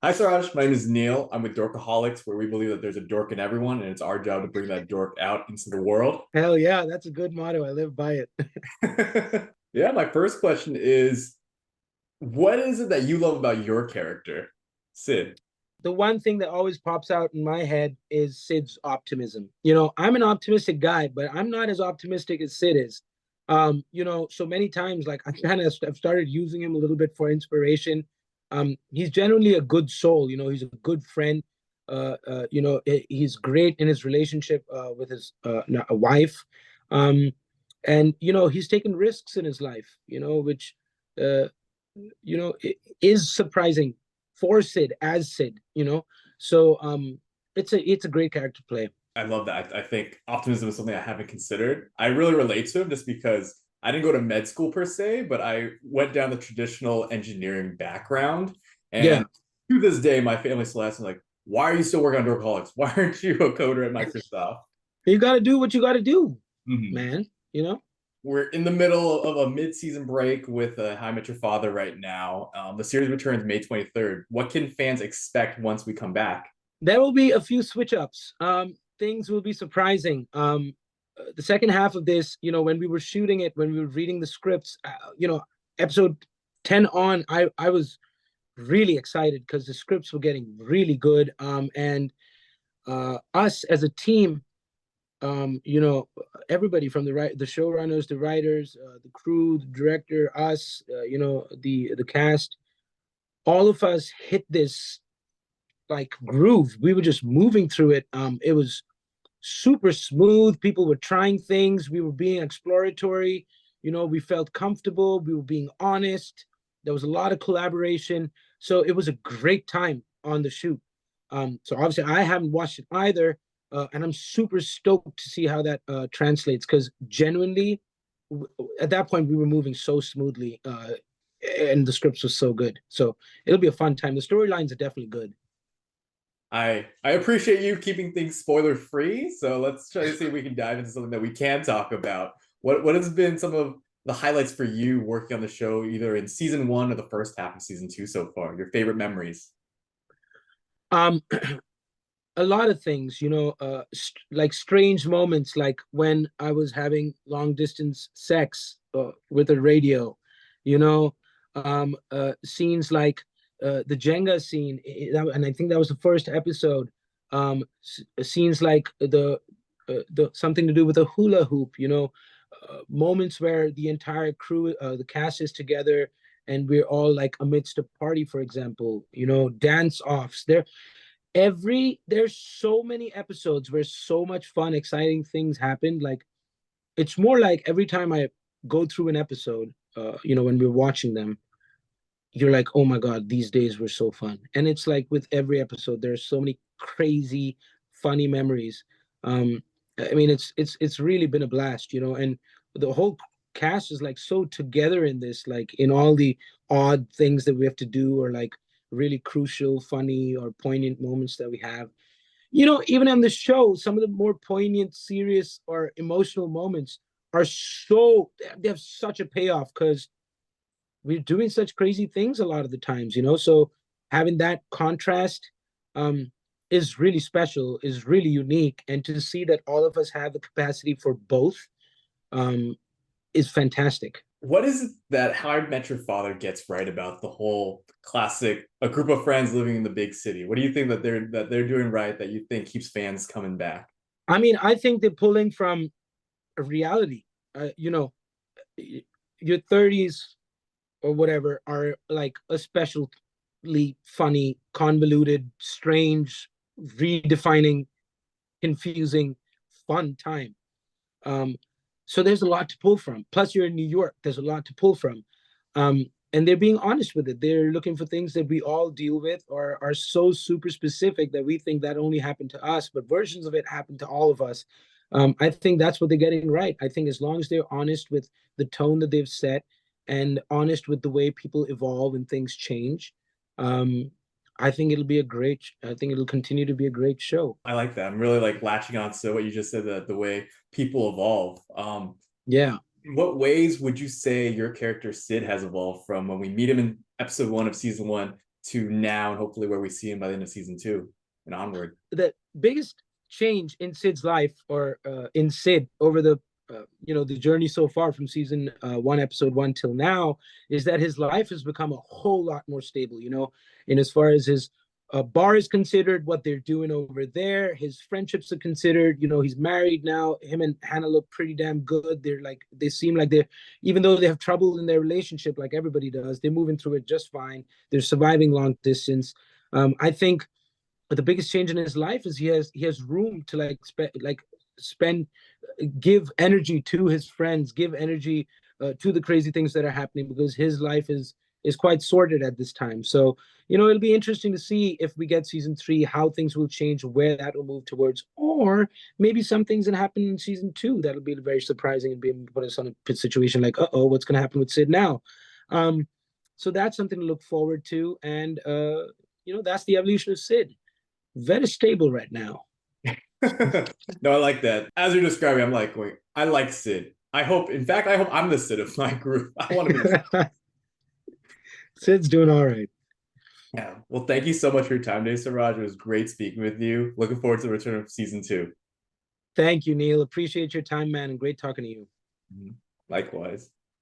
Hi, Suraj. My name is Neil. I'm with Dorkaholics, where we believe that there's a dork in everyone, and it's our job to bring that dork out into the world. Hell yeah, that's a good motto. I live by it. Yeah, my first question is, what is it that you love about your character, Sid? The one thing that always pops out in my head is Sid's optimism. I'm an optimistic guy, but I'm not as optimistic as Sid is. So many times, like I kind of have started using him a little bit for inspiration. He's generally a good soul. He's a good friend. He's great in his relationship with his wife. Um, and he's taken risks in his life, which uh, is surprising for Sid as Sid. So it's a great character to play. I love that. I think optimism is something I haven't considered. I really relate to him just because I didn't go to med school per se, but I went down the traditional engineering background. Yeah, And to this day, my family still asks me, like, why are you still working on Dorkaholics? Why aren't you a coder at Microsoft? you got to do what you got to do, Mhm. man. We're in the middle of a mid-season break with How I Met Your Father right now. The series returns May 23rd. What can fans expect once we come back? There will be a few switch ups. Things will be surprising. The second half of this, when we were shooting it, when we were reading the scripts, episode 10 on, I was really excited because the scripts were getting really good. And us as a team, everybody from the showrunners, the writers, the crew, the director, us, the cast, all of us hit this like groove. We were just moving through it. It was super smooth. People were trying things. We were being exploratory. We felt comfortable. We were being honest. There was a lot of collaboration. So it was a great time on the shoot. So obviously, I haven't watched it either, and I'm super stoked to see how that translates. Because genuinely, at that point, we were moving so smoothly, and the scripts was so good. So it'll be a fun time. The storylines are definitely good. I appreciate you keeping things spoiler free. So let's try to see if we can dive into something that we can talk about. What has been some of the highlights for you working on the show, either in season one or the first half of season two so far? Your favorite memories? Um, a lot of things, like strange moments, like when I was having long distance sex with a radio, scenes like the Jenga scene, and I think that was the first episode. Scenes like the something to do with a hula hoop, moments where the entire crew, the cast is together and we're all like amidst a party, for example, dance offs. There's so many episodes where so much fun, exciting things happened. Like it's more like every time I go through an episode, when we're watching them, you're like, oh my god, these days were so fun. And it's like with every episode, there's so many crazy, funny memories. I mean, it's really been a blast, and the whole cast is like so together in this, like in all the odd things that we have to do, or like really crucial, funny, or poignant moments that we have. Even on the show, some of the more poignant, serious, or emotional moments are so they have such a payoff because we're doing such crazy things a lot of the times, so having that contrast um is really special, is really unique, and to see that all of us have the capacity for both um is fantastic. What is it that How I Met Your Father gets right about the whole classic a group of friends living in the big city? What do you think that they're doing right that you think keeps fans coming back? I mean, I think they're pulling from a reality. Your 30s or whatever are like especially funny, convoluted, strange, redefining, confusing, fun time. Um, so there's a lot to pull from. Plus, you're in New York. There's a lot to pull from. And they're being honest with it. They're looking for things that we all deal with or are so super specific that we think that only happened to us, but versions of it happen to all of us. I think that's what they're getting right. I think as long as they're honest with the tone that they've set and honest with the way people evolve and things change, um, I think it'll continue to be a great show. I like that. I'm really like latching on to what you just said, that the way people evolve. Yeah. In what ways would you say your character Sid has evolved from when we meet him in episode one of season one to now, and hopefully where we see him by the end of season 2 and onward. The biggest change in Sid's life, or in Sid over the the journey so far from season 1, episode 1 till now, is that his life has become a whole lot more stable. In as far as his bar is considered, what they're doing over there, his friendships are considered. He's married now. Him and Hannah look pretty damn good. They seem like they're, even though they have trouble in their relationship, like everybody does, they're moving through it just fine. They're surviving long distance. I think but the biggest change in his life is he has room to spend, give energy to his friends, give energy to the crazy things that are happening, because his life is quite sorted at this time. So it'll be interesting to see if we get season 3, how things will change, where that will move towards, or maybe some things that happen in season 2 that'll be very surprising and be able to put us on a situation like, what's going to happen with Sid now? So that's something to look forward to, and that's the evolution of Sid. Very stable right now. No, I like that. As you're describing, I'm like, wait, I like Sid. I hope I'm the Sid of my group. I want to be. Sid's doing all right. Yeah. Well, thank you so much for your time today, Suraj. It was great speaking with you. Looking forward to the return of season 2. Thank you, Neil. Appreciate your time, man, and great talking to you. Likewise.